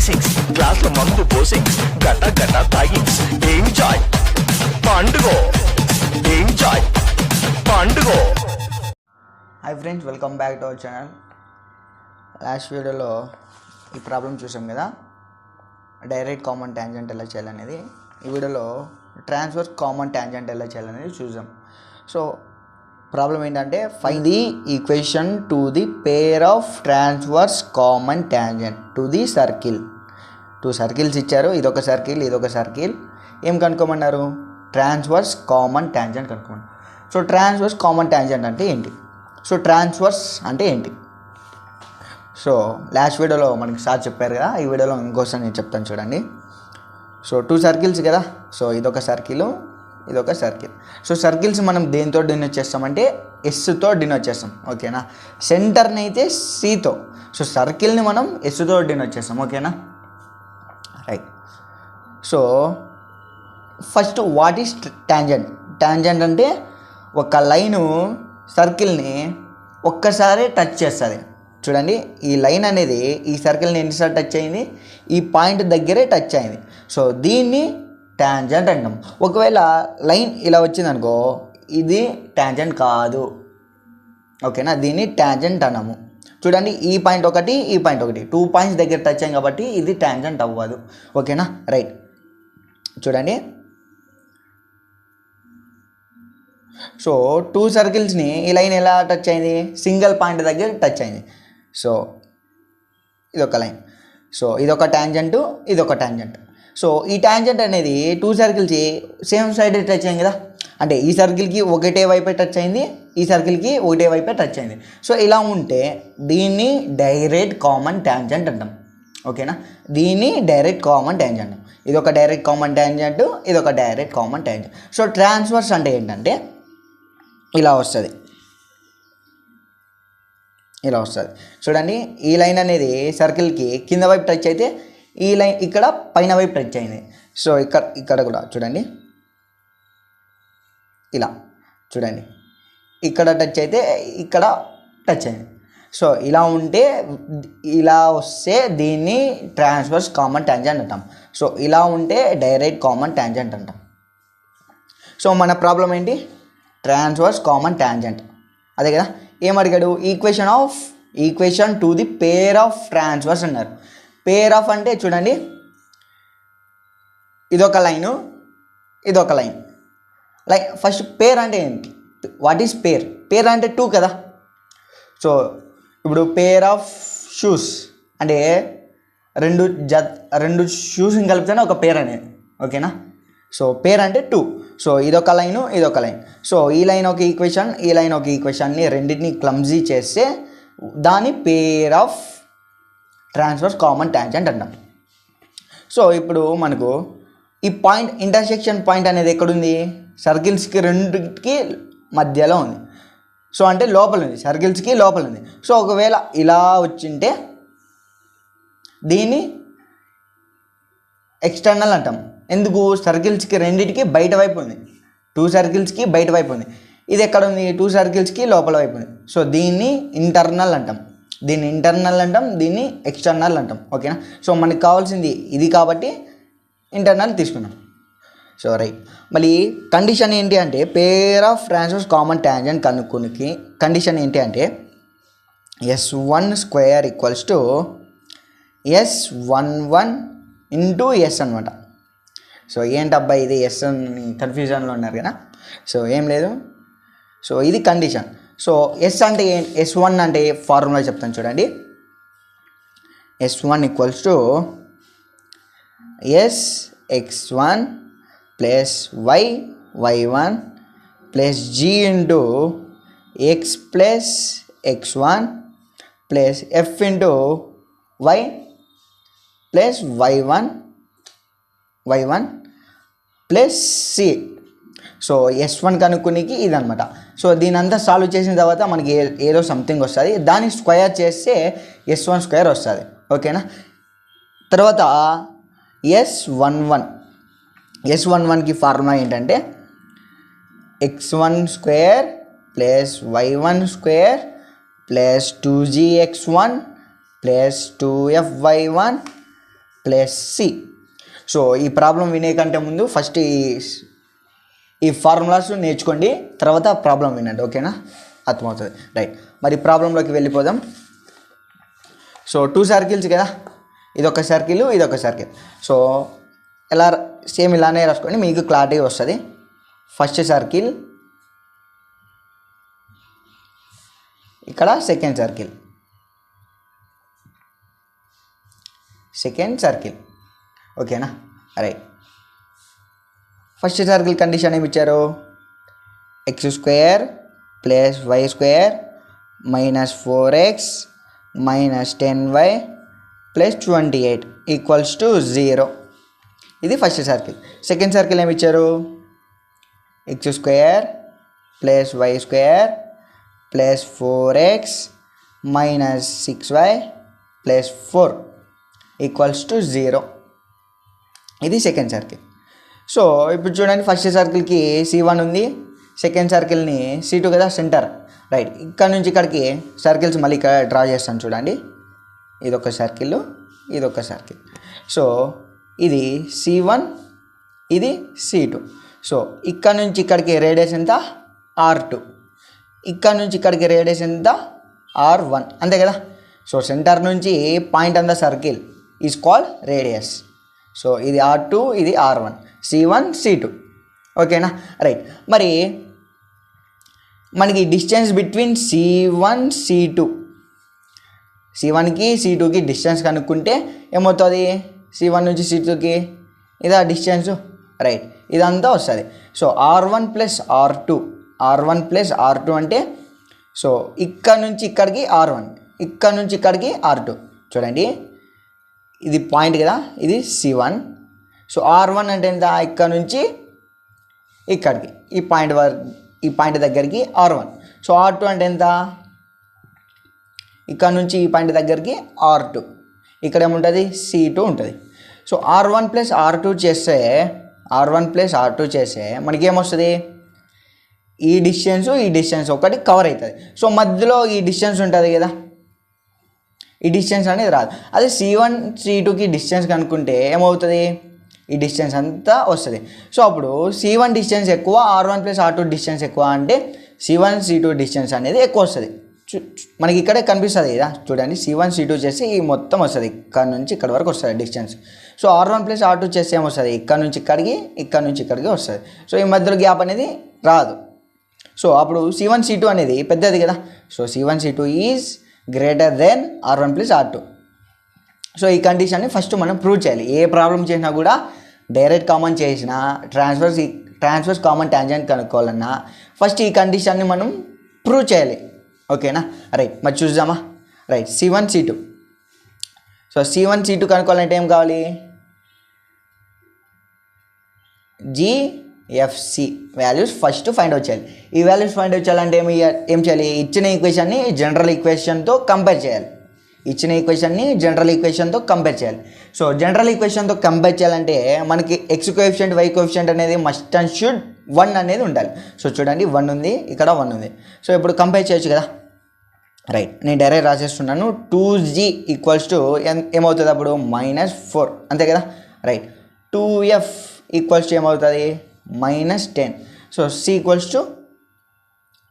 Racings గ్లాసుల మందు పోసింగ్స్ గట గట తాగింగ్స్ enjoy పండుగ ఎంజాయ్ పండుగ. Hi friends, welcome back to our channel. Last వీడియోలో ఈ ప్రాబ్లం చూసాం కదా, డైరెక్ట్ కామన్ ట్యాంజెంట్ ఎలా చేయాలనేది. ఈ వీడియోలో ట్రాన్స్వర్స్ కామన్ ట్యాంజెంట్ ఎలా చేయాలనేది చూసాం. సో ప్రాబ్లం ఏంటంటే, find the equation to the pair of transverse common tangent to the circle. 2 circles ఇచ్చారు, ఇదొక సర్కిల్ ఇదొక సర్కిల్. ఏం కనుక్కోమన్నారు? ట్రాన్స్వర్స్ కామన్ ట్యాంజెంట్ కనుక్కోమన్నారు. సో ట్రాన్స్వర్స్ కామన్ ట్యాంజెంట్ అంటే ఏంటి? సో ట్రాన్స్వర్స్ అంటే ఏంటి? సో లాస్ట్ వీడియోలో మనకి సార్ చెప్పారు కదా, ఈ వీడియోలో ఇంకోసారి నేను చెప్తాను చూడండి. సో 2 సర్కిల్స్ కదా, సో ఇదొక సర్కిల్ ఇదొక సర్కిల్. సో సర్కిల్స్ మనం దేంతో డినోట్ చేస్తామంటే ఎస్తో డినోట్ చేస్తాం, ఓకేనా. సెంటర్ని అయితే సితో. సో సర్కిల్ని మనం ఎస్తో డినోట్ చేస్తాం, ఓకేనా. Right. So first what is tangent? Tangent అంటే ఒక లైను సర్కిల్ని ఒక్కసారి టచ్ చేస్తుంది. చూడండి, ఈ లైన్ అనేది ఈ సర్కిల్ని ఎన్నిసార్లు టచ్ అయింది? ఈ పాయింట్ దగ్గరే టచ్ అయింది. సో దీన్ని ట్యాంజెంట్ అంటాం. ఒకవేళ లైన్ ఇలా వచ్చిందనుకో, ఇది ట్యాంజెంట్ కాదు, ఓకేనా. దీన్ని ట్యాంజెంట్ అన్నాము. చూడండి, ఈ పాయింట్ ఒకటి ఈ పాయింట్ ఒకటి 2 పాయింట్స్ దగ్గర టచ్ అయ్యింది కాబట్టి ఇది ట్యాంజెంట్ అవ్వదు, ఓకేనా. రైట్. చూడండి, సో 2 సర్కిల్స్ని ఈ లైన్ ఎలా టచ్ అయింది? సింగిల్ పాయింట్ దగ్గర టచ్ అయింది. సో ఇదొక లైన్. సో ఇదొక ట్యాంజెంట్ ఇదొక ట్యాంజెంట్. సో ఈ ట్యాంజెంట్ అనేది 2 సర్కిల్స్ సేమ్ సైడ్ టచ్ అయింది కదా, అంటే ఈ సర్కిల్కి ఒకటే వైపే టచ్ అయింది, ఈ సర్కిల్కి ఒకటే వైపే టచ్ అయింది. సో ఇలా ఉంటే దీన్ని డైరెక్ట్ కామన్ ట్యాంజెంట్ అంటాం, ఓకేనా. దీన్ని డైరెక్ట్ కామన్ ట్యాంజెంట్ అంటాం. ఇదొక డైరెక్ట్ కామన్ ట్యాంజెంట్ ఇదొక direct common tangent. So transverse అంటే ఏంటంటే ఇలా వస్తుంది, ఇలా వస్తుంది. చూడండి, ఈ లైన్ అనేది సర్కిల్కి కింద వైపు టచ్ అయితే ఈ లైన్ ఇక్కడ పైన వైపు టచ్ అయింది. సో ఇక్కడ కూడా చూడండి, ఇలా చూడండి, ఇక్కడ టచ్ అయితే ఇక్కడ టచ్ అయింది. సో ఇలా ఉంటే ఇలా వస్తే దీన్ని ట్రాన్స్వర్స్ కామన్ ట్యాంజెంట్ అంటాం. సో ఇలా ఉంటే డైరెక్ట్ కామన్ ట్యాంజెంట్ అంటాం. సో మన ప్రాబ్లం ఏంటి? ట్రాన్స్వర్స్ కామన్ ట్యాంజెంట్, అదే కదా. ఏం అడిగాడు? Equation to the pair of transverse అన్నారు. పేర్ ఆఫ్ అంటే చూడండి, ఇదొక లైను ఇదొక లైన్. ఫస్ట్ పేర్ అంటే ఏంటి? వాట్ ఈస్ పేర్? పేర్ అంటే 2 కదా. సో ఇప్పుడు పేర్ ఆఫ్ షూస్ అంటే రెండు షూస్ని కలిపితేనే ఒక పేర్ అనేది, ఓకేనా. సో పేర్ అంటే 2. సో ఇదొక లైను ఇదొక లైన్. సో ఈ లైన్ ఒక ఈక్వేషన్ ఈ లైన్ ఒక ఈక్వేషన్ని రెండింటిని క్లమ్జీ చేస్తే దాని పేర్ ఆఫ్ ట్రాన్స్వర్స్ కామన్ ట్యాంజెంట్ అంటాం. సో ఇప్పుడు మనకు ఈ పాయింట్ ఇంటర్సెక్షన్ పాయింట్ అనేది ఎక్కడుంది? సర్కిల్స్కి రెండుకి మధ్యలో ఉంది. సో అంటే లోపల ఉంది, సర్కిల్స్కి లోపల ఉంది. సో ఒకవేళ ఇలా వచ్చింటే దీన్ని ఎక్స్టర్నల్ అంటాం. ఎందుకు? సర్కిల్స్కి రెండింటికి బయట వైపు ఉంది, 2 సర్కిల్స్కి బయట వైపు ఉంది. ఇది ఎక్కడ ఉంది? 2 సర్కిల్స్కి లోపల వైపు ఉంది. సో దీన్ని ఇంటర్నల్ అంటాం, దీన్ని ఇంటర్నల్ అంటాం, దీన్ని ఎక్స్టర్నల్ అంటాం, ఓకేనా. సో మనకి కావాల్సింది ఇది కాబట్టి ఇంటర్నల్ తీసుకున్నాం. So right. మళ్ళీ కండిషన్ ఏంటి అంటే, pair of transverse common tangent కనుక్కోనికి కండిషన్ ఏంటి అంటే S1² = S11 × S అనమాట. సో ఏంటబ్బా ఇది ఎస్ అని కన్ఫ్యూజన్లో ఉన్నారు కదా. సో ఏం లేదు, సో ఇది కండిషన్. సో ఎస్ అంటే S1 అంటే ఫార్ములా చెప్తాను చూడండి. S1 = Sx1 + y1 + g × x + x1 + f × y + y1 + c. So S1 కనుక్కోనికి ఇదనమాట. సో దీని అంతా సాల్వ్ చేసిన తర్వాత మనకి ఏదో సంథింగ్ వస్తుంది, దాన్ని స్క్వేర్ చేస్తే S1² వస్తుంది, ఓకేనా. తర్వాత S11కి ఫార్ములా ఏంటంటే x1² + y1² + 2gx1 + 2fy1 plus c. So ఈ ప్రాబ్లం వినే కంటే ముందు ఫస్ట్ ఈ ఫార్ములాస్ నేర్చుకోండి, తర్వాత ప్రాబ్లం వినండి, ఓకేనా? అర్థమవుతుంది. రైట్, మరి ప్రాబ్లంలోకి వెళ్ళిపోదాం. సో 2 సర్కిల్స్ కదా, ఇదొక సర్కిల్, ఇదొక సర్కిల్. సో ఎలా సేమ్ ఇలానే రాసుకోండి, మీకు క్లారిటీ వస్తుంది. ఫస్ట్ సర్కిల్, ఇక్కడ సెకండ్ సర్కిల్, ఓకేనా? రైట్, ఫస్ట్ సర్కిల్ కండిషన్ ఏమి ఇచ్చారు? x² + y² - 4x - 10y + 28 = 0. ఇది ఫస్ట్ సర్కిల్. సెకండ్ సర్కిల్ ఏమి ఇచ్చారు? x² + y² + 4x - 6y + 4 = 0. ఇది సెకండ్ సర్కిల్. సో ఇప్పుడు చూడండి, ఫస్ట్ సర్కిల్కి C1 ఉంది, సెకండ్ సర్కిల్ని C2 కదా, సెంటర్. రైట్, ఇక్కడ నుంచి ఇక్కడికి సర్కిల్స్ మళ్ళీ ఇక్కడ డ్రా చేస్తాను చూడండి. ఇదొక సర్కిల్, ఇదొక సర్కిల్. సో ఇది C1, ఇది C2. సో ఇక్కడ నుంచి ఇక్కడికి రేడియస్ ఎంత? R2. ఇక్కడ నుంచి ఇక్కడికి రేడియస్ ఎంత? R1, అంతే కదా. సో సెంటర్ నుంచి point on the circle is called radius. So ఇది R2, ఇది R1, C1, C2, ఓకేనా? రైట్, మరి మనకి డిస్టెన్స్ బిట్వీన్ C1, C1కి C2కి డిస్టెన్స్ కనుక్కుంటే ఏమవుతుంది? C1 నుంచి C2కి ఇదా డిస్టెన్స్. రైట్, ఇదంతా వస్తుంది. సో R1 + R2 అంటే, సో ఇక్కడ నుంచి ఇక్కడికి R1, ఇక్కడ నుంచి ఇక్కడికి R2. చూడండి, ఇది పాయింట్ కదా, ఇది C1. సో R1 అంటే ఎంత? ఇక్కడ నుంచి ఇక్కడికి, ఈ పాయింట్ దగ్గరికి R1. సో R2 అంటే ఎంత? ఇక్కడ నుంచి ఈ పాయింట్ దగ్గరికి R2. ఇక్కడ ఏముంటుంది? C2 ఉంటుంది. సో R1 + R2 చేస్తే మనకి ఏమొస్తుంది? ఈ డిస్టెన్స్ ఒకటి కవర్ అవుతుంది. సో మధ్యలో ఈ డిస్టెన్స్ ఉంటుంది కదా, ఈ డిస్టెన్స్ అనేది రాదు. అదే C1, C2కి డిస్టెన్స్ కనుక్కుంటే ఏమవుతుంది? ఈ డిస్టెన్స్ అంతా వస్తుంది. సో అప్పుడు C1 డిస్టెన్స్ ఎక్కువ, R1 + R2 డిస్టెన్స్ ఎక్కువ అంటే C1, C2 డిస్టెన్స్ అనేది ఎక్కువ వస్తుంది. మనకి ఇక్కడే కనిపిస్తుంది కదా, చూడండి, C1, C2 చేస్తే ఈ మొత్తం వస్తుంది, ఇక్కడ నుంచి ఇక్కడ వరకు వస్తుంది డిస్టెన్స్. సో R1 + R2 చేస్తే ఏమొస్తుంది? ఇక్కడ నుంచి ఇక్కడికి, ఇక్కడ నుంచి ఇక్కడికి వస్తుంది. సో ఈ మధ్యలో గ్యాప్ అనేది రాదు. సో అప్పుడు C1, C2 అనేది పెద్దది కదా. So C1, C2 is greater than R1 + R2. So ఈ కండిషన్ని ఫస్ట్ మనం ప్రూవ్ చేయాలి. ఏ ప్రాబ్లం చేసినా కూడా డైరెక్ట్ కామన్ చేసినా, ట్రాన్స్వర్స్ కామన్ ట్యాంజెంట్ కనుక్కోవాలన్నా ఫస్ట్ ఈ కండిషన్ని మనం ప్రూవ్ చేయాలి, ఓకేనా? రైట్, మరి చూద్దామా? Right, C1, C2. So C1, C2 కనుక్కోవాలంటే ఏం కావాలి? GFC values first find out చేయాలి. ఈ వాల్యూస్ ఫైండ్ అవుట్ చేయాలంటే ఏం చేయాలి? ఇచ్చిన ఈక్వేషన్ని జనరల్ ఈక్వేషన్తో కంపేర్ చేయాలి. సో జనరల్ ఈక్వేషన్తో కంపేర్ చేయాలంటే మనకి x కోఎఫిషియంట్, y కోఎఫిషియంట్ అనేది మస్ట్ అండ్ షుడ్ 1 అనేది ఉండాలి. సో చూడండి, 1 ఉంది, ఇక్కడ 1 ఉంది. సో ఇప్పుడు కంపేర్ చేయొచ్చు కదా. రైట్, నేను డైరెక్ట్ రాసేస్తున్నాను. 2g = ఏమవుతుంది అప్పుడు? -4, అంతే కదా. రైట్, 2f = ఏమవుతుంది? -10. సో c =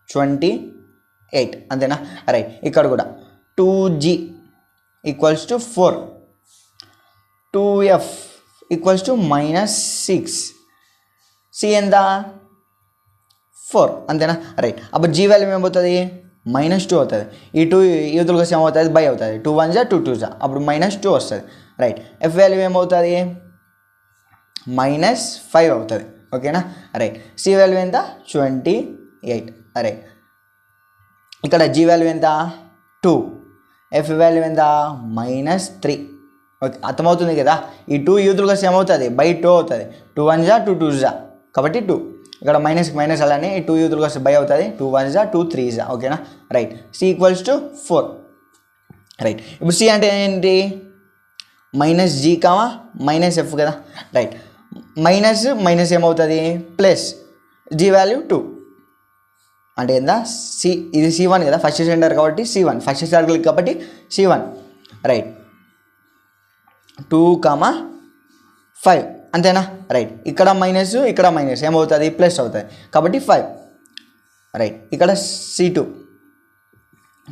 28, అంతేనా. రైట్, ఇక్కడ కూడా 2g = 4, 2f = -6, c ఎంత? 4, అంతేనా. రైట్, అప్పుడు g వాల్యూ ఏమవుతుంది? -2 అవుతుంది. ఈ 2 యూతులకు వస్తే ఏమవుతుంది? బై అవుతుంది. 2 1 2 2 అప్పుడు -2 వస్తుంది. రైట్, f వాల్యూ ఏమవుతుంది? -5 అవుతుంది, ఓకేనా. రైట్, c వాల్యూ ఎంత? 28. రైట్, ఇక్కడ g వాల్యూ ఎంత? 2, f వాల్యూ ఎంత? -3. ఓకే, అర్థమవుతుంది కదా. ఈ 2 యూతులకు వస్తే ఏమవుతుంది? బై 2 అవుతుంది. 2 1 2 2 కాబట్టి 2. ఇక్కడ మైనస్ అలానే 2 యూతులకు వస్తే బై అవుతుంది. 2 1 2 3, ఓకేనా. Right, c = 4. రైట్, ఇప్పుడు c అంటే ఏంటి? -g, -f కదా. రైట్, మైనస్ ఏమవుతుంది? ప్లస్ g వాల్యూ 2 అంటే ఏందా? ఇది C1 కదా, ఫస్ట్ సెంటర్ కాబట్టి C1, ఫస్ట్ సర్కిల్ కాబట్టి C1. రైట్, 2,5 అంతేనా రైట్. ఇక్కడ మైనస్ ఇక్కడ మైనస్ ఏమవుతుంది ప్లస్ అవుతుంది కాబట్టి 5 రైట్. ఇక్కడ C2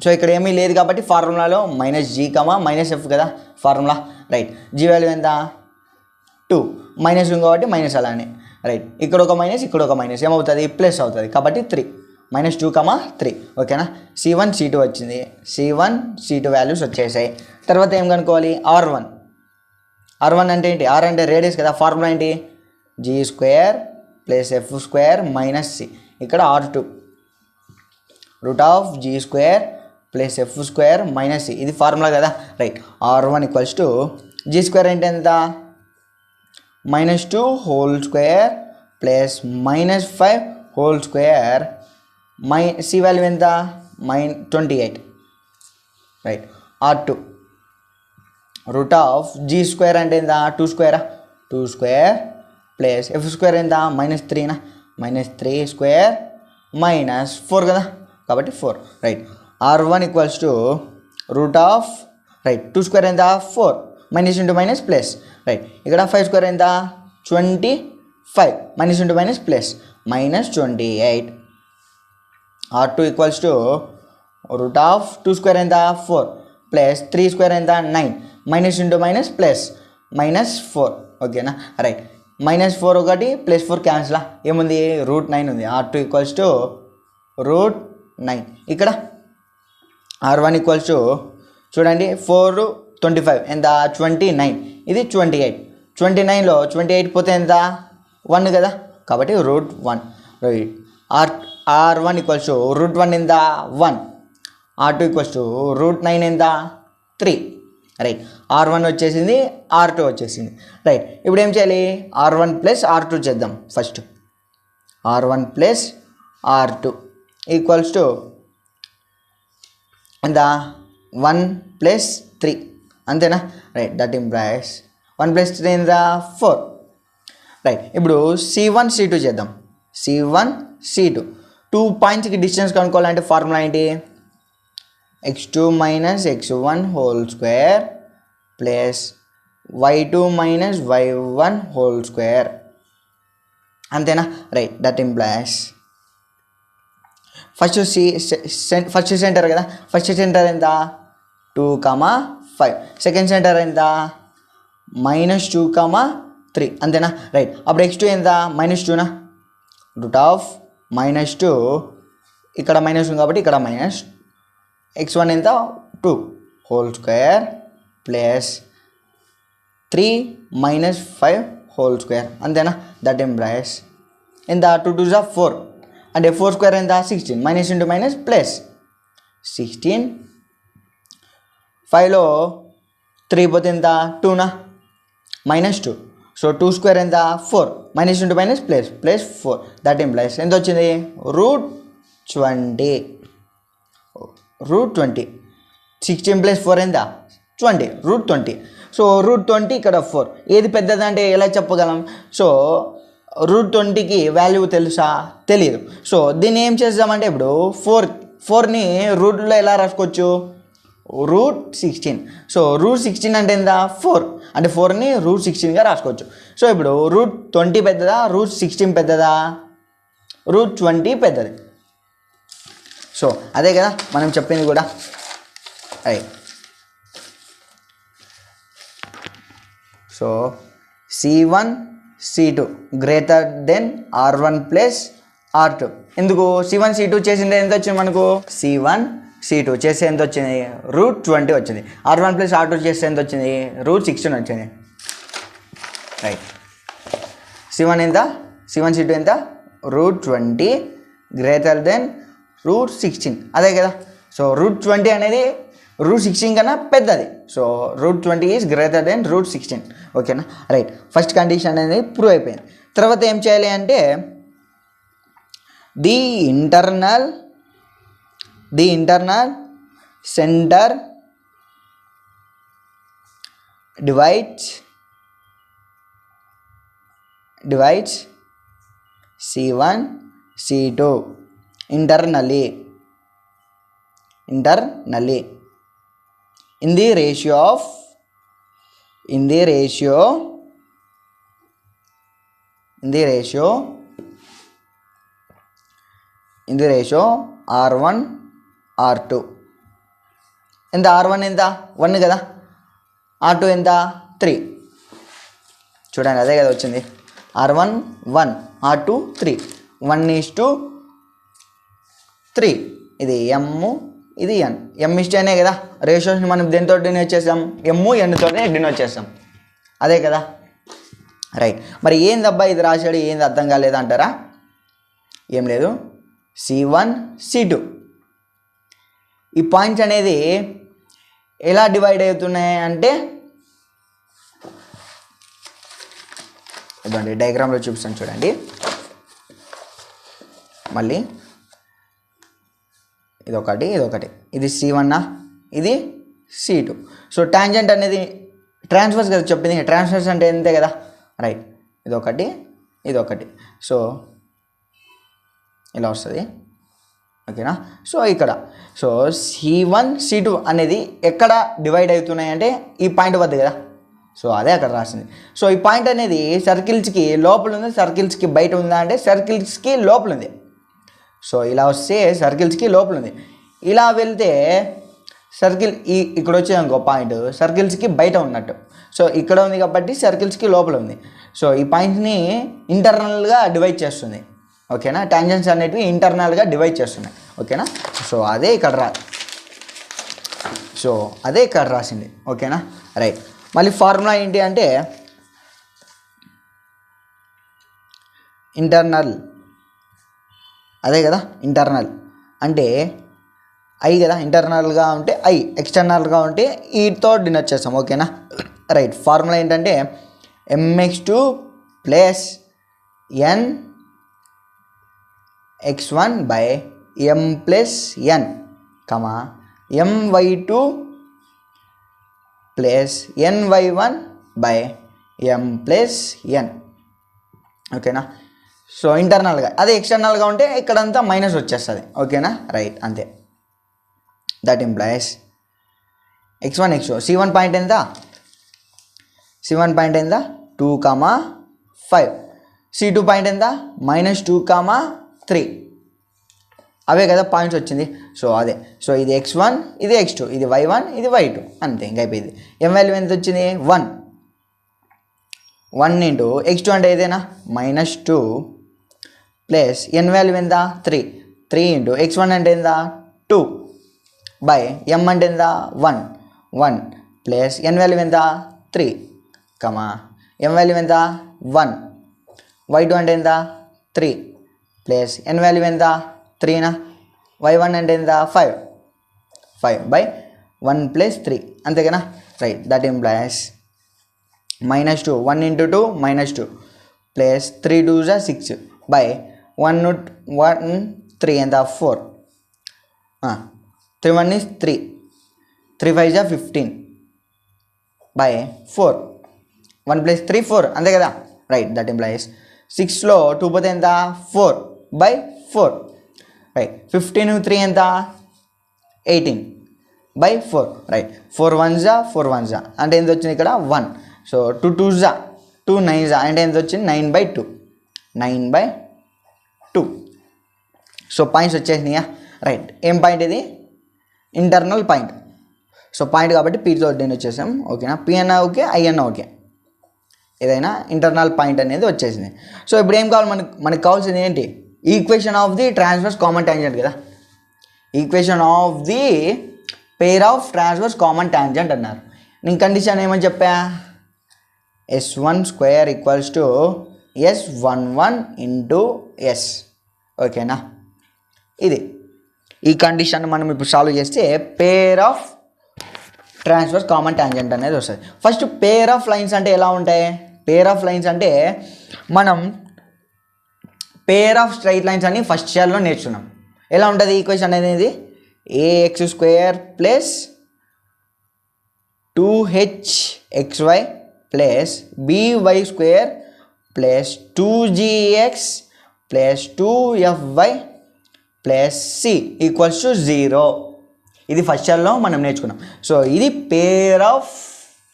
సో ఇక్కడ ఏమీ లేదు కాబట్టి ఫార్ములాలో -G, -F కదా ఫార్ములా రైట్. G వాల్యూ ఎంత 2 మైనస్ ఉంది కాబట్టి మైనస్ అలానే రైట్. ఇక్కడ ఒక మైనస్ ఇక్కడ ఒక మైనస్ ఏమవుతుంది ప్లస్ అవుతుంది కాబట్టి 3 -2,3 ఓకేనా. C1 C2 వచ్చింది. C1 C2 వాల్యూస్ వచ్చేసాయి. తర్వాత ఏం కనుక్కోవాలి R1 అంటే ఏంటి R అంటే రేడియస్ కదా ఫార్ములా ఏంటి G² + F² - C. ఇక్కడ R2 √G² + F² - C ఇది ఫార్ములా కదా రైట్. R1 = G² అంటే ఎంత -2 whole square plus -5 whole square C value ఎంత 28 రైట్. R2 √G² అంటే ఎంత 2² ప్లస్ F² ఎంత -3 -3² -4 కదా కాబట్టి 4 రైట్. R1 √ రైట్ 2² ఎంత 4 minus into minus plus right. ఇక్కడ 5² ఎంత 25 minus into minus plus -28. R2 √2² ఎంత 4 ప్లస్ 3² ఎంత 9 మైనస్ ఇంటూ మైనస్ ప్లస్ -4 ఓకేనా రైట్. -4 ఒకటి +4 క్యాన్సిల్ ఏముంది √9 ఉంది. R2 √9. ఇక్కడ R1 చూడండి 4 25 ఎంత 29 ఇది 28. 29లో 28 పోతే ఎంత 1 కదా కాబట్టి √1 రైట్. R1 √1 ఎంత 1. R2 √9 ఎంత 3 రైట్. R1 వచ్చేసింది R2 వచ్చేసింది రైట్. ఇప్పుడు ఏం చేయాలి R1 + R2 చేద్దాం ఫస్ట్. R1 + R2 ఎంత 1 + 3 అంతేనా రైట్. దట్ ఇంప్లైస్ 1 + 3 ఎంత 4 రైట్. ఇప్పుడు C1 C2 చేద్దాం. C1 C2 2 పాయింట్స్కి డిస్టెన్స్ కనుక్కోవాలంటే ఫార్ములా ఏంటి x2 - x1 whole square plus y2 - y1 whole square అంతేనా right. That implies first centre కదా ఫస్ట్ సెంటర్ ఎంత 2,5 సెకండ్ సెంటర్ ఎంత -2,3 అంతేనా రైట్. అప్పుడు x2 ఎంత -2నా √2 ఇక్కడ మైనస్ ఉంది కాబట్టి ఇక్కడ మైనస్ x1 ఎంత 2 whole square plus 3 - 5 whole square అంతేనా. దట్ ఇంప్లైస్ ఎంత 2 2 4 అంటే 4² ఎంత 16 మైనస్ ఇంటూ మైనస్ ప్లస్ 16 5లో 3 పోతే ఎంత 2నా -2 సో 2² ఎంత 4 minus into minus plus 4 that implies ఎంత వచ్చింది √20 16 + 4 ఎంత 20 √20. సో √20 ఇక్కడ 4 ఏది పెద్దదంటే ఎలా చెప్పగలం. సో √20కి వాల్యూ తెలుసా తెలియదు. సో దీన్ని ఏం చేద్దామంటే ఇప్పుడు 4ని రూట్లో ఎలా రాసుకోవచ్చు √16. సో √16 అంటే ఎంత 4 అంటే 4ని √16గా రాసుకోవచ్చు. సో ఇప్పుడు √20 పెద్దదా √16 పెద్దదా √20 పెద్దది. సో అదే కదా మనం చెప్పింది కూడా right. So C1 C2 greater than R1 + R2 ఎందుకు C1 C2 చేసింది ఎంత వచ్చింది మనకు C1 C2 చేస్తే ఎంత వచ్చింది √20 వచ్చింది. R1 + R2 చేస్తే ఎంత వచ్చింది √16 వచ్చింది రైట్. C1 C2 ఎంత √20 గ్రేటర్ దెన్ √16 అదే కదా. సో √20 అనేది √16 కన్నా పెద్దది. సో √20 ఈజ్ గ్రేటర్ దెన్ √16 ఓకేనా రైట్. ఫస్ట్ కండిషన్ అనేది ప్రూవ్ అయిపోయింది. తర్వాత ఏం చేయాలి అంటే the internal centre divides C1 C2 internally in the ratio of in the ratio R1 R2. ఎంత R1 ఎంత 1 కదా, R2 ఎంత 3. చూడండి అదే కదా వచ్చింది. R1 1, R2 3, 1:3. ఇది M, ఇది N. M/N కదా, రేషియోస్ని మనం దేనితో డినోట్ చేసాం, M N డినోట్ చేస్తాం, అదే కదా. రైట్. మరి ఏందబ్బా ఇది రాశాడు, ఏంది అర్థం కాలేదు అంటారా? ఏం లేదు, C1 C2 ఈ పాయింట్స్ అనేది ఎలా డివైడ్ అవుతున్నాయి అంటే, ఇదండి డయాగ్రామ్లో చూపిస్తాను చూడండి. మళ్ళీ ఇదొకటి, ఇది C1, ఇది C2. సో టాంజెంట్ అనేది ట్రాన్స్ఫర్స్ కదా చెప్పింది, ట్రాన్స్ఫర్స్ అంటే అంతే కదా. రైట్. ఇదొకటి సో ఇలా వస్తుంది, ఓకేనా. సో ఇక్కడ సో C1 C2 అనేది ఎక్కడ డివైడ్ అవుతున్నాయి అంటే ఈ పాయింట్ వద్ద కదా. సో అదే అక్కడ రాసింది. సో ఈ పాయింట్ అనేది సర్కిల్స్కి లోపల ఉంది, సర్కిల్స్కి బయట ఉందా అంటే సర్కిల్స్కి లోపల ఉంది. సో ఇలా వస్తే సర్కిల్స్కి లోపల ఉంది, ఇలా వెళ్తే సర్కిల్ ఇక్కడ వచ్చే ఇంకో పాయింట్ సర్కిల్స్కి బయట ఉన్నట్టు. సో ఇక్కడ ఉంది కాబట్టి సర్కిల్స్కి లోపల ఉంది. సో ఈ పాయింట్ని ఇంటర్నల్గా డివైడ్ చేస్తుంది, ఓకేనా. టాంజెంట్స్ అనేటివి ఇంటర్నల్గా డివైడ్ చేస్తున్నాయి, ఓకేనా. సో అదే ఇక్కడ రాసింది, ఓకేనా. రైట్. మళ్ళీ ఫార్ములా ఏంటి అంటే ఇంటర్నల్, అదే కదా ఇంటర్నల్ అంటే ఐ కదా, ఇంటర్నల్గా ఉంటే ఐ, ఎక్స్టర్నల్గా ఉంటే ఈతో డినోట్ చేస్తాం, ఓకేనా. రైట్. ఫార్ములా ఏంటంటే mx2 plus n x1 by m plus n, my2 plus ny1 by m plus n, ఓకేనా. సో ఇంటర్నల్గా, అదే ఎక్స్టర్నల్గా ఉంటే ఇక్కడంతా మైనస్ వచ్చేస్తుంది, ఓకేనా. రైట్. అంతే. That implies x1 x2 C1 point ఎంత 2,5. C2 పాయింట్ ఎంత -2,3. అవే కదా పాయింట్స్ వచ్చింది. సో అదే. సో ఇది x1, ఇది x2, ఇది y1, ఇది y2, అంతే ఇంకా అయిపోయింది. m వాల్యూ ఎంత వచ్చింది 1 ఇంటూ x2 అంటే ఇదేనా -2 ప్లస్ n వాల్యూ ఎంత 3 ఇంటూ x1 అంటే ఎంత 2 బై m అంటే ఎంత 1 ప్లస్ n వాల్యూ ఎంత 3, m వాల్యూ ఎంత 1, y2 అంటే ఎంత 3 ప్లస్ n వాల్యూ ఎంత 3 y1 అంటే ఎంత 5 బై 1 ప్లస్ 3, అంతేగానా. Right. That implies -2, 1 into 2 -2 plus 3 2 6 by 1 3 ఎంత 4, 3 1 is 3, 3 5 15 బై 4, 1 ప్లస్ 3 4, అంతే కదా. రైట్. దట్ ఇంప్లైస్ 6లో 2 పోతే ఎంత 4 బై 4. రైట్. 15 3 ఎంత 18 బై 4. రైట్. 4 1s 4 1s అంటే ఎంత వచ్చింది ఇక్కడ 1. సో 2 2s 2 9s అంటే ఎంత వచ్చింది 9/2. సో పాయింట్స్ వచ్చేసినాయా. రైట్. ఏం పాయింట్ ఇది ఇంటర్నల్ పాయింట్. సో పాయింట్ కాబట్టి పీతో నేను వచ్చేసాం, ఓకేనా. పి అన్న ఓకే, ఐ అన్న ఓకే, ఏదైనా ఇంటర్నల్ పాయింట్ అనేది వచ్చేసింది. సో ఇప్పుడు ఏం కావాలి మనకు కావాల్సింది ఏంటి, equation of the transverse common tangent కదా. Equation of the pair of transverse common tangent అన్నారు. నేను కండిషన్ ఏమని చెప్పా, s1² = s11 ఇంటూ s, ఓకేనా. ఇది ఈ కండిషన్ మనం ఇప్పుడు సాల్వ్ చేస్తే పేర్ ఆఫ్ ట్రాన్స్వర్స్ కామన్ టాంజెంట్ అనేది వస్తుంది. ఫస్ట్ పేర్ ఆఫ్ లైన్స్ అంటే ఎలా ఉంటాయి, పేర్ ఆఫ్ లైన్స్ అంటే మనం పేర్ ఆఫ్ స్ట్రైట్ లైన్స్ అని ఫస్ట్ ఇయర్లో నేర్చుకున్నాం. ఎలా ఉంటుంది ఈక్వేషన్ అనేది, ax² plus 2hxy plus by² plus 2gx plus 2fy plus c = 0. ఇది ఫస్ట్ ఇయర్లో మనం నేర్చుకున్నాం. సో ఇది పేర్ ఆఫ్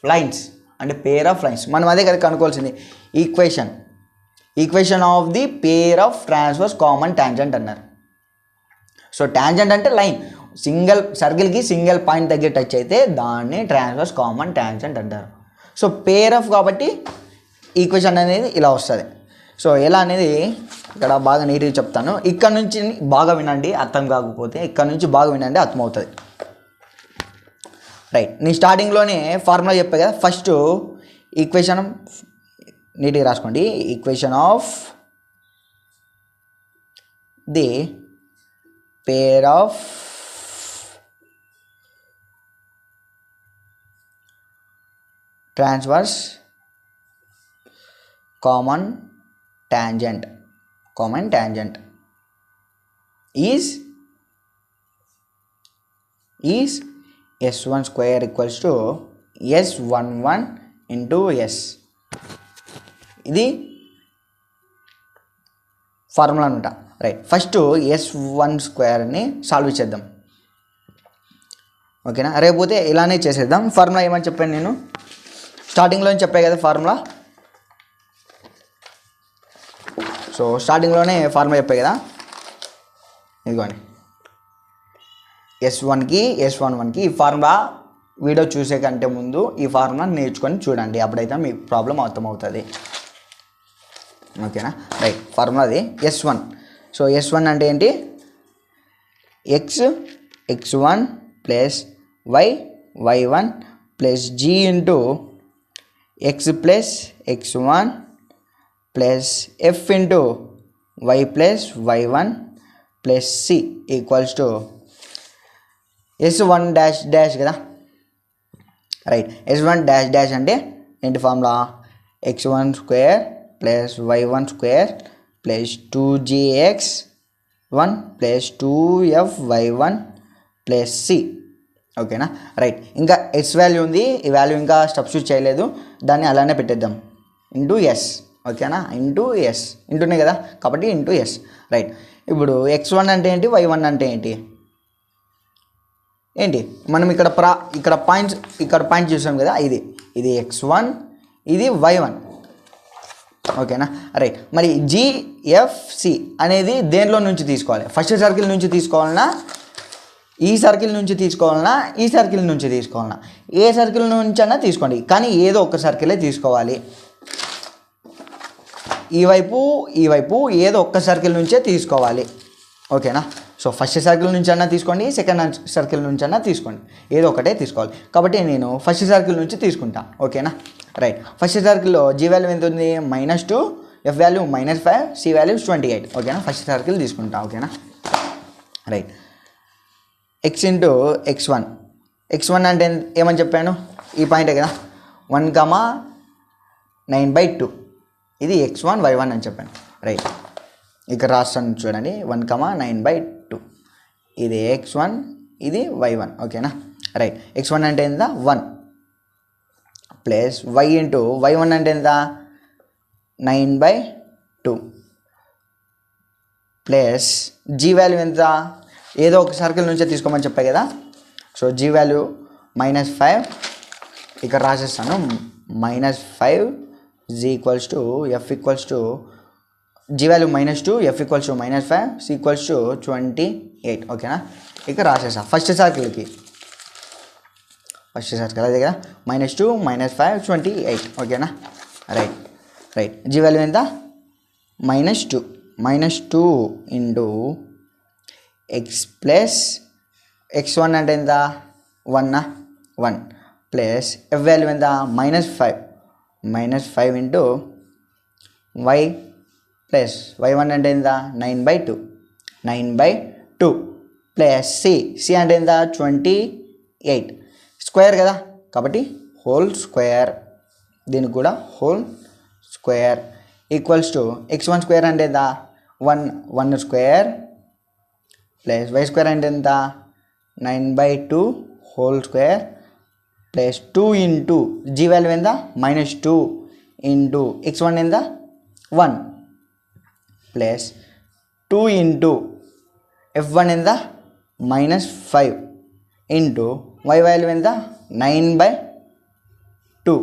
లైన్స్, అంటే పేర్ ఆఫ్ లైన్స్. మనం అదే కదా కనుక్కోవాల్సింది. Equation of the pair of transverse common tangent అన్నారు. సో ట్యాంజెంట్ అంటే లైన్, సింగిల్ సర్కిల్కి సింగిల్ పాయింట్ దగ్గర టచ్ అయితే దాన్ని ట్రాన్స్వర్స్ కామన్ ట్యాంజెంట్ అంటారు. సో పేర్ ఆఫ్ కాబట్టి ఈక్వేషన్ అనేది ఇలా వస్తుంది. సో ఎలా అనేది ఇక్కడ బాగా నీట్గా చెప్తాను. ఇక్కడ నుంచి బాగా వినండి, అర్థం కాకపోతే ఇక్కడ నుంచి బాగా వినండి, అర్థమవుతుంది. రైట్, నేను స్టార్టింగ్లోనే ఫార్ములా చెప్పా కదా. ఫస్ట్ ఈక్వేషన్ నీట్గా రాసుకోండి. Equation of the pair of transverse common tangent is s1 square equals to s11 into s. ఇది ఫార్ములా అనమాట. రైట్, ఫస్ట్ s1 స్క్వేర్ని సాల్వ్ చేద్దాం. ఓకేనా, రేపోతే ఇలానే చేసేద్దాం. ఫార్ములా ఏమని చెప్పాను నేను స్టార్టింగ్లో చెప్పాను కదా ఫార్ములా. సో స్టార్టింగ్లోనే ఫార్ములా చెప్పాయి కదా, ఇదిగోండి S1కి S11కి. ఈ ఫార్ములా వీడియో చూసే కంటే ముందు ఈ ఫార్ములా నేర్చుకొని చూడండి, అప్పుడైతే మీ ప్రాబ్లం అర్థమవుతుంది. ఓకేనా, రైట్. ఫార్ములా అది S1. సో S1 అంటే ఏంటి? x1 plus y1 plus g into x plus x1 plus f into y plus y1 plus c equals to S1 dash dash కదా. రైట్, S1 డాష్ డాష్ అంటే ఏంటి formula? x1 square plus y1 square plus 2gx1 plus 2fy1 plus c. ఓకేనా, right. ఇంకా s value ఉంది, ఈ value ఇంకా substitute చేయలేదు, దాన్ని అలానే పెట్టేద్దాం. Into s. ఓకేనా, ఇంటూ ఎస్, ఇంటూనే కదా కాబట్టి ఇంటూ ఎస్. రైట్, ఇప్పుడు x1 అంటే ఏంటి, y1 అంటే ఏంటి? మనం ఇక్కడ పాయింట్ చూసాం కదా, ఇది x1, ఇది y1. ఓకేనా, రైట్. మరి జిఎఫ్సి అనేది దేనిలో నుంచి తీసుకోవాలి? ఫస్ట్ సర్కిల్ నుంచి తీసుకోవాలన్నా, ఈ సర్కిల్ నుంచి తీసుకోవాలన్నా, ఈ సర్కిల్ నుంచి తీసుకోవాలన్నా, ఏ సర్కిల్ నుంచి అన్నా తీసుకోండి, కానీ ఏదో ఒక సర్కిలే తీసుకోవాలి. ఈ వైపు ఏదో ఒక్క సర్కిల్ నుంచే తీసుకోవాలి. ఓకేనా, సో ఫస్ట్ సర్కిల్ నుంచి అన్నా తీసుకోండి, సెకండ్ సర్కిల్ నుంచి అన్నా తీసుకోండి, ఏదో ఒకటే తీసుకోవాలి. కాబట్టి నేను ఫస్ట్ సర్కిల్ నుంచి తీసుకుంటా. ఓకేనా, రైట్. ఫస్ట్ సర్కిల్లో జీ వాల్యూ ఎంత ఉంది? -2, ఎఫ్ వాల్యూ -5, సి వాల్యూ 28. ఓకేనా, ఫస్ట్ సర్కిల్ తీసుకుంటా. ఓకేనా, రైట్. x ఇంటూ x1 అంటే ఏమని చెప్పాను? ఈ పాయింటే కదా, 1,9/2. ఇది x1 y1 అని చెప్పాను. రైట్, ఇక్కడ రాస్తాను చూడండి, 1,9/2. ఇది x1, ఇది y1. ఓకేనా, రైట్. x1 అంటే ఎంత? 1 ప్లస్ y ఇంటూ y1 అంటే ఎంత? 9/2 ప్లస్ జీ వాల్యూ ఎంత? ఏదో ఒక సర్కిల్ నుంచే తీసుకోమని చెప్పాయి కదా. సో జీ వాల్యూ -5 ఇక్కడ రాసేస్తాను. -5 g equals to f equals to g value -2, f equals to -5, c equals to 28. ఓకేనా, ఇక్కడ రాసేసా ఫస్ట్ సర్కిల్ అదే కదా, -2, -5, 28. ఓకేనా, రైట్. జీ వాల్యూ ఎంత? -2 ఇంటూ ఎక్స్ ప్లస్ x1 అంటే ఎంత? 1 ప్లస్ ఎఫ్ వాల్యూ ఎంత? -5 ఇంటూ y ప్లస్ y1 అంటే ఎంత? 9/2 ప్లస్ సి అంటే ఎంత? 28. స్క్వేర్ కదా కాబట్టి హోల్ స్క్వేర్, దీనికి కూడా whole square equals to x1 square అంటే ఎంత? 1 స్క్వేర్ ప్లస్ y స్క్వేర్ అంటే ఎంత? 9/2 whole square plus 2 into g value ఎంత? -2 ఇంటూ x1 ఎంత? 1 ప్లస్ 2 ఇంటూ f1 ఎంత? -5 ఇంటూ y వాల్యూ ఎంత? 9/2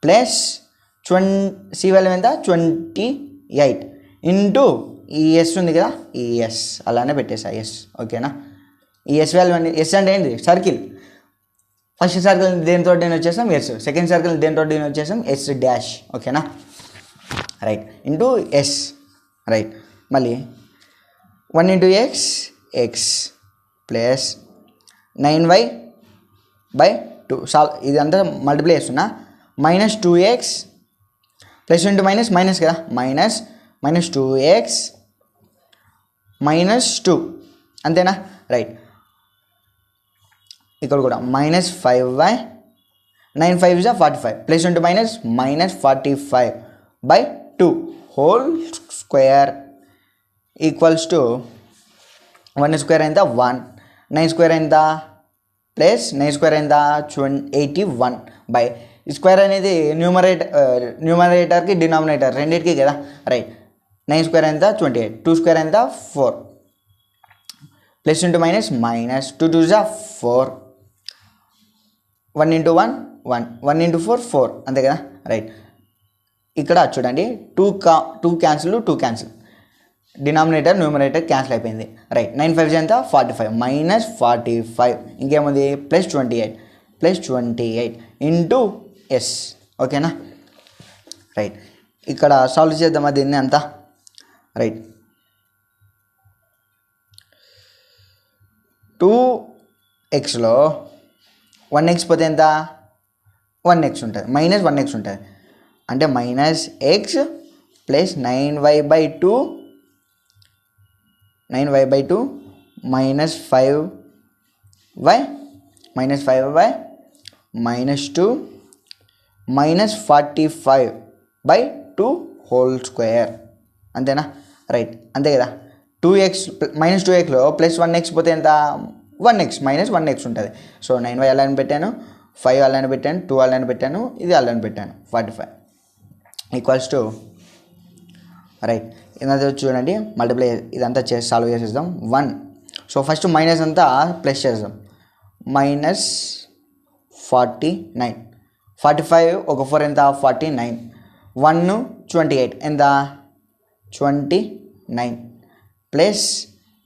ప్లస్ సి వాల్యూ ఎంత 28 ఇంటూ ఈ ఎస్ ఉంది కదా, ఈ ఎస్ అలానే పెట్టేసా ఎస్. ఓకేనా, ఈ ఎస్ వాల్యూ అని, ఎస్ అంటే ఏంటి సర్కిల్. ఫస్ట్ సర్కిల్ దేనితో నేను వచ్చేసాం ఎస్, సెకండ్ సర్కిల్ దేనితో నేను వచ్చేసాం ఎస్ డాష్. ఓకేనా, రైట్, ఇంటూ ఎస్. రైట్, మళ్ళీ 1 into X X plus 9y/2 ఇదంతా మల్టిప్లై చేస్తున్నా. Minus 2x plus into minus minus కదా, మైనస్ 2x -2 అంతేనా. రైట్, ఇక్కడ కూడా -5y 9 5 is 45 plus into minus -45/2 whole square equals to 1 square ఎంత 1, 9 square ఎంత ప్లస్ 9 స్క్వేర్ ఎంత 81 బై స్క్వేర్ అనేది న్యూమరేటర్కి డినామినేటర్ రెండింటికి కదా. రైట్, 9 స్క్వేర్ ఎంత 28, 2 స్క్వేర్ ఎంత 4 plus into minus -2 2 is 4, 1 into 1 1, 1 into 4 4 అంతే కదా. రైట్, ఇక్కడ చూడండి 2 cancel 2 cancel, denominator numerator cancel అయిపోయింది. రైట్, 9 5 ఎంత 45 -45 ఇంకేముంది +28 ఇంటూ ఎస్. ఓకేనా, రైట్, ఇక్కడ సాల్వ్ చేద్దామా దీన్ని అంతా. రైట్, 2xలో 1x పోతే ఎంత 1x ఉంటుంది, -1x ఉంటుంది. అంటే -x plus 9y/2 -5y -2 -45/2 whole square అంతేనా. రైట్, అంతే కదా. 2x -2xలో ప్లస్ 1x పోతే ఎంత 1x -1x ఉంటుంది. సో 9y అలానే పెట్టాను, 5 అలానే పెట్టాను, 2 అలానే పెట్టాను, ఇది అలానే పెట్టాను 45 ఈక్వల్స్ టు. రైట్, ఇదంతా చూడండి మల్టిప్లై ఇదంతా చేసి సాల్వ్ చేసేద్దాం. 1, సో ఫస్ట్ మైనస్ అంతా ప్లస్ చేద్దాం. -49 45 ఒక 4 ఎంత 49, 1 28 ఎంత 29 ప్లస్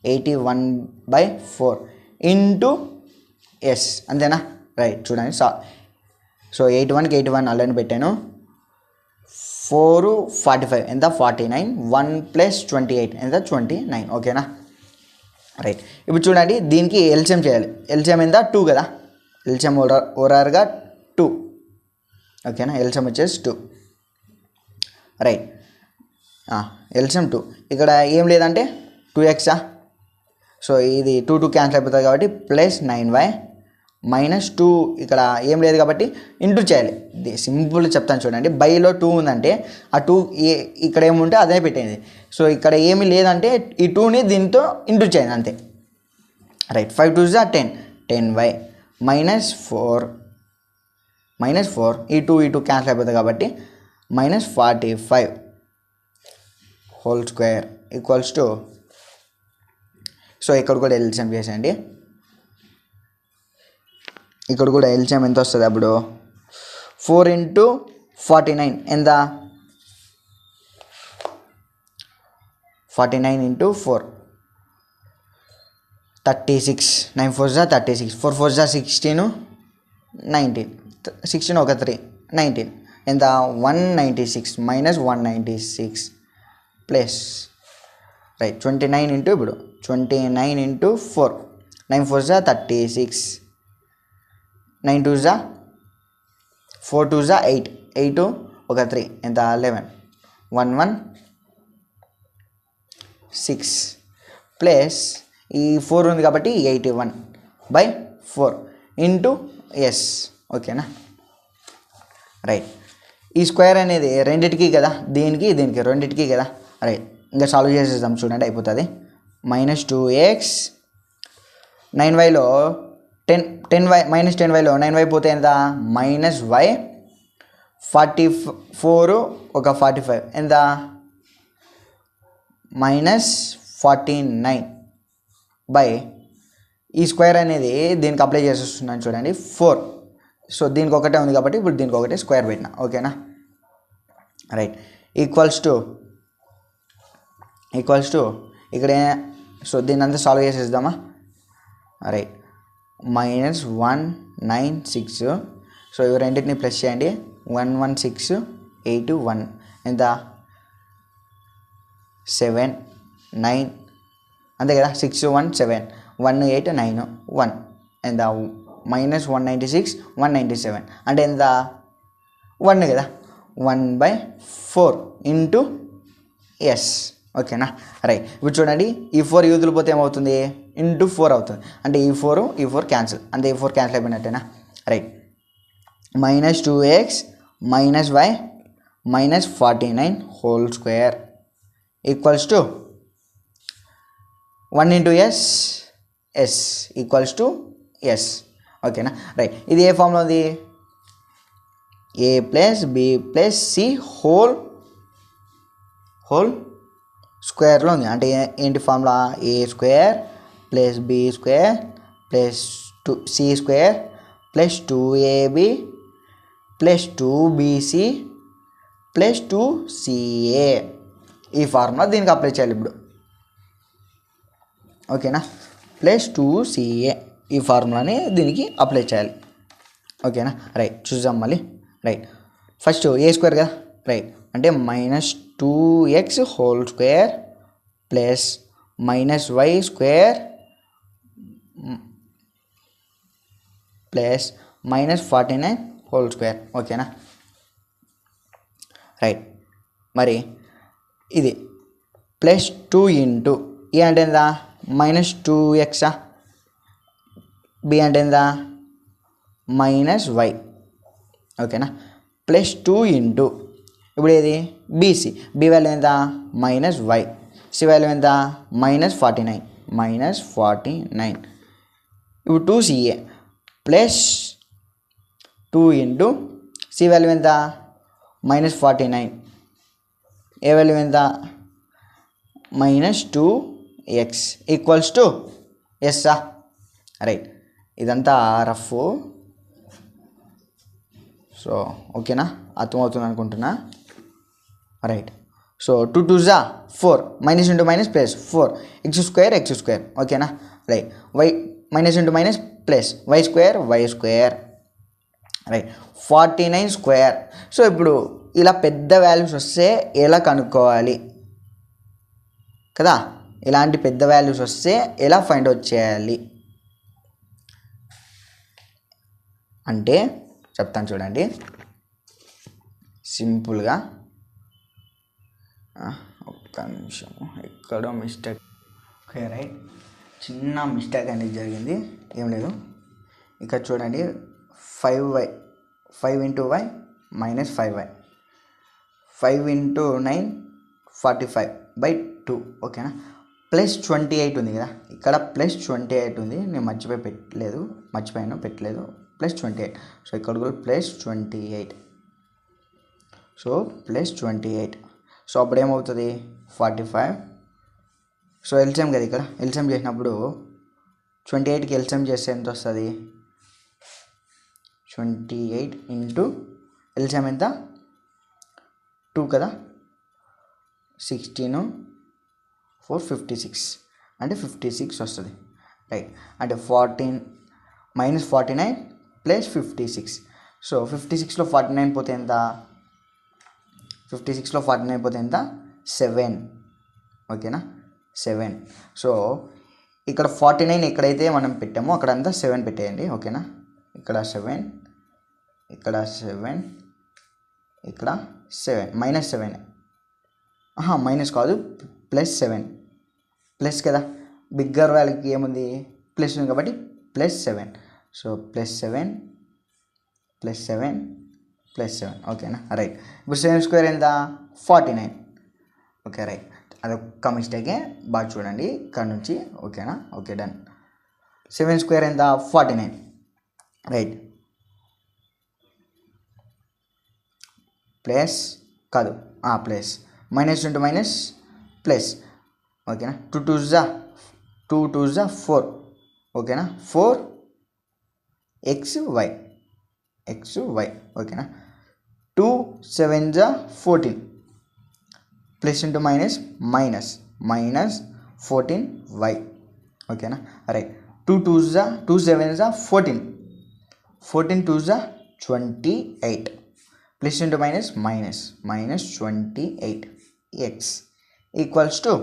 81/4 ఇంటూ ఎస్ అంతేనా. రైట్, చూడండి సో 81కి 81 అలానే పెట్టాను, 4 45 ఎంత 49, 1 + 28 ఎంత 29. ఓకేనా. రైట్, ఇప్పుడు చూడండి దీనికి ఎల్సిఎం చేయాలి. ఎల్సిఎం ఎంత 2 కదా, ఎల్సిఎం ఓరార్గా 2. ఓకేనా, ఎల్సిఎం వచ్చేసి 2. Right, LCM 2. ఇక్కడ ఏం లేదంటే 2x, సో ఇది 2 క్యాన్సిల్ అయిపోతుంది కాబట్టి ప్లస్ 9y -2 ఇక్కడ ఏం లేదు కాబట్టి ఇంటూ చేయాలి. ఇది సింపుల్ చెప్తాను చూడండి. బైలో 2 ఉందంటే ఆ 2 ఇక్కడ ఏముంటే అదే పెట్టేది. సో ఇక్కడ ఏమి లేదంటే ఈ 2ని దీంతో ఇంటూ చేయండి అంతే. రైట్, 5 2 is 10, 10y -4 ఈ 2 క్యాన్సిల్ అయిపోతుంది కాబట్టి -45 whole square equals to. So ఇక్కడ కూడా ఎల్సిఎం చేసేయండి. ఇక్కడ కూడా ఎల్సిఎం ఎంత వస్తుంది అప్పుడు 4 × 49 ఎంత 49 × 4 36, 9 4 is 36, 4 4 is 16, 19, 16 ఒక 3 19 ఎంత 196 -196 ప్లస్. రైట్, 29 ఇంటూ ఇప్పుడు 29 × 4, 9 4 is 36, 9 2 is 4 2 is 8, 8 ఒక 3 ఎంత 11, 116 ప్లస్ ఈ 4 ఉంది కాబట్టి 81/4 ఇంటూ ఎస్. ఓకేనా. రైట్, ఈ స్క్వేర్ అనేది రెండిటికి కదా, దీనికి రెండిటికి కదా. రైట్, ఇంకా సాల్వ్ చేసేద్దాం చూడండి అయిపోతుంది. -2x 9yలో 10y -10yలో 9y పోతే ఎంత -y 44 ఒక 45 ఎంత -49 బై ఈ స్క్వేర్ అనేది దీనికి అప్లై చేసేస్తున్నాను చూడండి 4 సో దీనికి ఒకటే ఉంది కాబట్టి ఇప్పుడు దీనికి ఒకటే స్క్వేర్ పెట్టిన. ఓకేనా, రైట్. ఈక్వల్స్ టు ఇక్కడ సో దీన్ని అంతా సాల్వ్ చేసేద్దామా. రైట్, -196. సో ఇవి రెండింటిని ప్లస్ చేయండి. 11681 ఎంత 7 9 అంతే కదా, 6 1 7 1 8 9 1 ఎంత -196 197 అంటే ఎంత 1 కదా, 1/4 ఇంటూ ఎస్. ఓకేనా, రైట్. ఇప్పుడు చూడండి ఈ 4 యూదులు పోతే ఏమవుతుంది, ఇంటూ 4 అవుతుంది. అంటే ఈ 4 క్యాన్సిల్, అంటే ఈ 4 క్యాన్సిల్ అయిపోయినట్టేనా. Right, -2x - y -49 whole square equals to 1 into S equals to S. ఓకేనా, రైట్. ఇది ఏ ఫామ్లో ఉంది, a + b + c హోల్ స్క్వేర్లో ఉంది. అంటే ఏంటి formula, a² + b² + c² + 2ab + 2bc + 2ca. ఈ ఫార్ములా దీనికి అప్లై చేయాలి ఇప్పుడు. ఓకేనా, +2ca ఈ ఫార్ములాని దీనికి అప్లై చేయాలి. ఓకేనా, రైట్. చూద్దాం మళ్ళీ. రైట్, ఫస్ట్ a² కదా, రైట్. అంటే -2x whole square plus -y² plus -49 whole square. ఓకేనా, రైట్. మరి ఇది +2 ఇంటూ ఏ అంటే ఎంత -2x, బి అంటే ఎంత -y. ఓకేనా, +2 ఇంటూ ఇప్పుడు ఏది బీసీ, బి వాల్యూ ఎంత -y, సి వాల్యూ ఎంత -49 ఇప్పుడు 2ca +2 ఇంటూ సి వాల్యూ ఎంత -49, ఏ వాల్యూ ఎంత -2x ఈక్వల్స్ టు ఎస్సా. రైట్, ఇదంతా రఫ్. సో ఓకేనా, అర్థమవుతుంది అనుకుంటున్నా. Right, so 2 2 4 -* -+4 x². ఓకేనా, రైట్. y -* right, 49². సో ఇప్పుడు ఇలా పెద్ద వాల్యూస్ వస్తే ఎలా కనుక్కోవాలి కదా, ఇలాంటి పెద్ద వాల్యూస్ వస్తే ఎలా ఫైండ్ అవుట్ చేయాలి అంటే చెప్తాను చూడండి. సింపుల్గా ఒక్క నిమిషం, ఎక్కడో మిస్టేక్. Okay, right. చిన్న మిస్టేక్ అనేది జరిగింది, ఏం లేదు. ఇక్కడ చూడండి 5y 5 × y -5y 5 × 9 45/2. ఓకేనా, +28 ఉంది కదా, ఇక్కడ +28 ఉంది. నేను మర్చిపోయాను పెట్టలేదు +28. సో ఇక్కడ కూడా +28. సో +28. సో అప్పుడు ఏమవుతుంది 45. సో ఎల్సిఎం కదా, ఇక్కడ ఎల్సిఎం చేసినప్పుడు 28కి ఎల్సిఎం చేస్తే ఎంత వస్తుంది, 28 ఇంటూ ఎల్సిఎం ఎంత 2 కదా, 16 4 56 అంటే 56 వస్తుంది. రైట్, అంటే 14 -49 + 56. సో 56లో 49 పోతే ఎంత, 56లో 49 పోతే ఎంత 7. ఓకేనా, 7. సో ఇక్కడ 49 ఎక్కడైతే మనం పెట్టామో అక్కడంతా 7 పెట్టేయండి. ఓకేనా, ఇక్కడ 7 ఇక్కడ 7 ఇక్కడ 7 -7 మైనస్ కాదు +7 ప్లస్ కదా, బిగ్గర్ వాల్యూకి ఏముంది ప్లస్ ఉంది కాబట్టి +7. సో +7 +7 +7. ఓకేనా, రైట్. ఇప్పుడు 7² ఎంత 49. Okay, right. అదొక్క మిస్టేకే, బాగా చూడండి ఇక్కడ నుంచి. ఓకేనా, ఓకే, డన్. 7² ఎంత 49. రైట్, ప్లస్ కాదు ప్లస్ -* ప్లస్. ఓకేనా, 2 2 4. ఓకేనా, 4xy xy ఓకేనా. 2 7 జా 14 plus into minus minus minus 14y ఓకేనా. రైట్ 2 2 జా 2 7 జా 14 14 2 జా 28 plus into minus minus minus 28 x equals to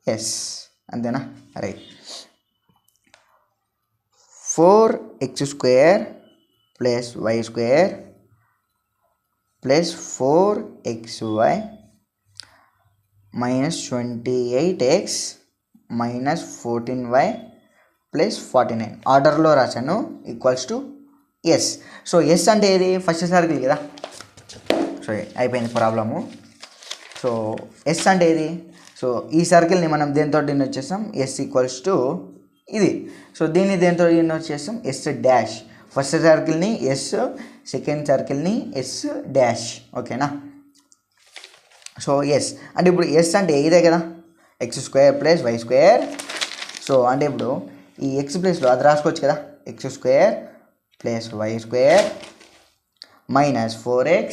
S అంతేనా. Right 4x² plus y² plus 4xy minus 28x minus 14y plus 49 ఆర్డర్లో రాశాను equals to S. So S అంటే ఏది first circle కదా. సో అయిపోయింది ప్రాబ్లము. సో ఎస్ అంటే ఏది, so ఈ సర్కిల్ని మనం దేంతో డినోట్ చేస్తాం, ఎస్ ఈక్వల్స్ టు ఇది. సో దీన్ని దేంతో డినోట్ చేస్తాం, ఎస్ డాష్. ఫస్ట్ సర్కిల్ని ఎస్, సెకండ్ సర్కిల్ని ఎస్ డాష్ ఓకేనా. సో ఎస్ అంటే ఇప్పుడు ఎస్ అంటే ఇదే కదా, x² ప్లస్ y². సో అంటే ఇప్పుడు ఈ ఎక్స్ ప్లేస్లో అది రాసుకోవచ్చు కదా, x² plus y² minus 4x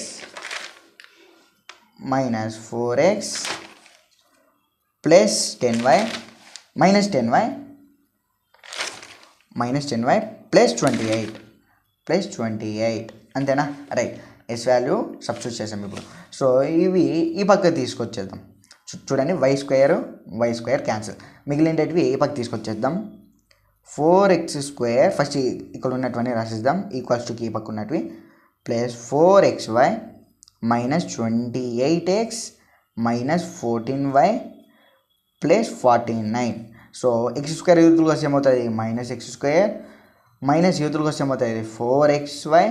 plus 10y minus 10y plus 28 అంతేనా. రైట్ ఎస్ వాల్యూ సబ్స్టిట్యూట్ చేసాం ఇప్పుడు. సో ఇవి ఈ పక్క తీసుకొచ్చేద్దాం. చూడండి y² క్యాన్సిల్, మిగిలినవి ఈ పక్క తీసుకొచ్చేద్దాం. 4x² ఫస్ట్ ఇక్కడ ఉన్నటువంటి రాసిద్దాం ఈక్వల్స్ టుకి ఈ పక్క ఉన్నవి plus 4xy minus 28x minus 14y plus 49. So x² యూతులకు వస్తే ఏమవుతుంది, మైనస్ x² మైనస్ యూతులకు వస్తే ఏమవుతుంది 4xy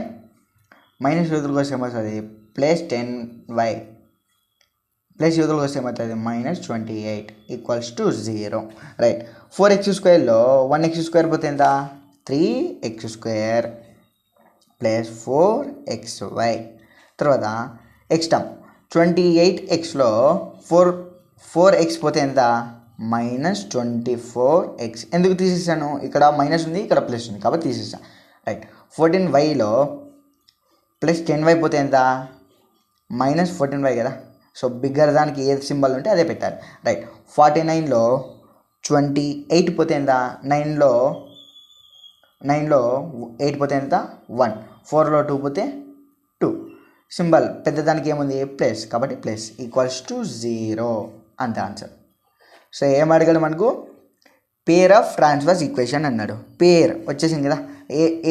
మైనస్ యూతులకు వస్తే ఏమవుతుంది ప్లస్ 10y ప్లస్ యూతులకు వస్తే ఏమవుతుంది మైనస్ 28 ఈక్వల్స్ టు 0. రైట్ 4x²లో 1x² పోతే ఎంత 3x² ప్లస్ 4xy. తర్వాత x టర్మ్ 28xలో 4x పోతే ఎంత మైనస్ 24x. ఎందుకు తీసేసాను, ఇక్కడ మైనస్ ఉంది ఇక్కడ ప్లస్ ఉంది కాబట్టి తీసేసాను. రైట్ 14yలో ప్లస్ 10y పోతే ఎంత మైనస్ 14y కదా. సో బిగ్గర్ దానికి ఏ సింబల్ ఉంటే అదే పెట్టాలి. రైట్ 49లో 28 పోతే ఎంత, 9లో 8 పోతే ఎంత 1, 4లో 2 పోతే 2. సింబల్ పెద్దదానికి ఏముంది ప్లస్ కాబట్టి ప్లస్ ఈక్వల్స్ టు 0 అంతే ఆన్సర్. సో ఏం అడగాలి మనకు, పేర్ ఆఫ్ ట్రాన్స్వర్స్ ఈక్వేషన్ అన్నాడు. పేర్ వచ్చేసింది కదా,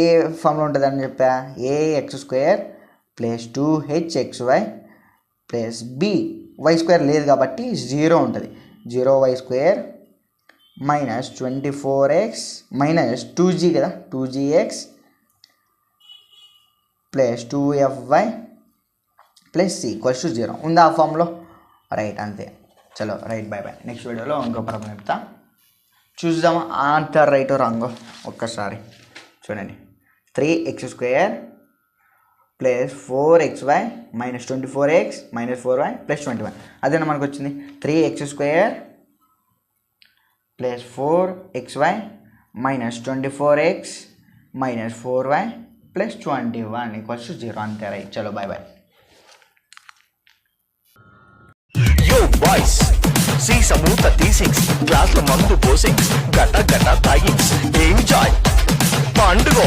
ఏ ఫామ్లో ఉంటుందని చెప్పా, ax² plus 2hxy plus by² లేదు కాబట్టి 0 ఉంటుంది. 0y² minus 24x minus 2g కదా 2gx plus 2fy plus c equals to 0 ఉందా ఆ ఫామ్లో. రైట్ అంతే. చలో రైట్ బాయ్ బాయ్. నెక్స్ట్ వీడియోలో ఇంకో ప్రాబ్లం చెప్తా, చూద్దామా ఆన్సర్ రైట్ రాంగో ఒక్కసారి చూడండి. 3x² plus 4xy minus 24x minus 4y plus 21 అదేనా మనకు వచ్చింది. 3x² plus 4xy minus 24x minus 4y plus 21 equals to 0 అంతే. రైట్ చలో బాయ్ బాయ్. యో బాయ్స్ సీసా మూత తీసి గ్లాస్ లో మందు పోసి గట తాగి ఎంజాయ్ పండుగ